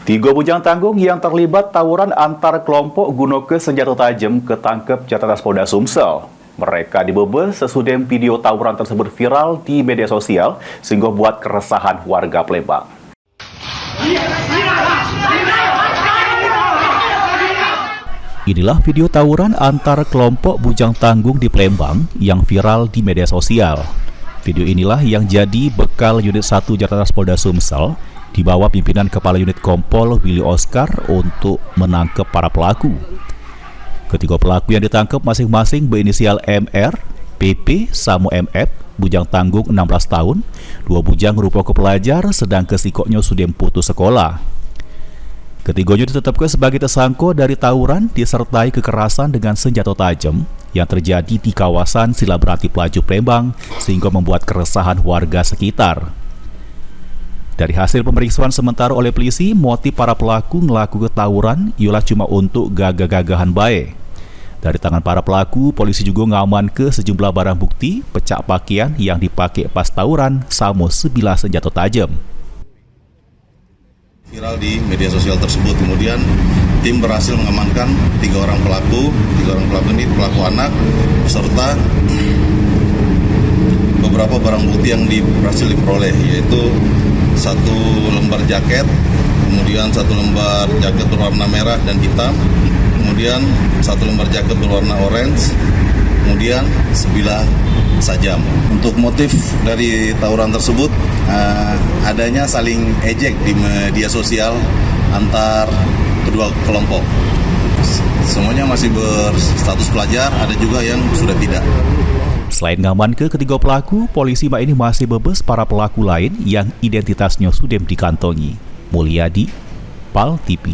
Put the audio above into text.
Tiga bujang tanggung yang terlibat tawuran antar kelompok Gunoke senjata tajam ketangkep Jataras Polda Sumsel. Mereka dibebel sesudah video tawuran tersebut viral di media sosial sehingga buat keresahan warga Palembang. Inilah video tawuran antar kelompok bujang tanggung di Palembang yang viral di media sosial. Video inilah yang jadi bekal unit 1 Jataras Polda Sumsel di bawah pimpinan Kepala Unit Kompol Willy Oscar untuk menangkap para pelaku. Ketiga pelaku yang ditangkap masing-masing berinisial MR, PP, Samo MF, bujang tanggung 16 tahun, dua bujang merupakan pelajar sedang kesikoknya sudah putus sekolah. Ketiganya ditetapkan sebagai tersangka dari tawuran disertai kekerasan dengan senjata tajam yang terjadi di kawasan Silabrati Pelaju Palembang sehingga membuat keresahan warga sekitar. Dari hasil pemeriksaan sementara oleh polisi, motif para pelaku melakukan tawuran ialah cuma untuk gagah-gagahan baik. Dari tangan para pelaku, polisi juga ngaman ke sejumlah barang bukti, pecah pakaian yang dipakai pas tawuran, sama sebilah senjata tajam. Viral di media sosial tersebut, kemudian tim berhasil mengamankan tiga orang pelaku ini pelaku anak, serta beberapa barang bukti yang berhasil diperoleh, yaitu satu lembar jaket, kemudian satu lembar jaket berwarna merah dan hitam, kemudian satu lembar jaket berwarna orange, kemudian sebilah sajam. Untuk motif dari tawuran tersebut, adanya saling ejek di media sosial antar kedua kelompok. Semuanya masih berstatus pelajar, ada juga yang sudah tidak. Selain ngaman ke ketiga pelaku, polisi ini masih bebas para pelaku lain yang identitasnya sudah dikantongi. Mulyadi, PAL TV.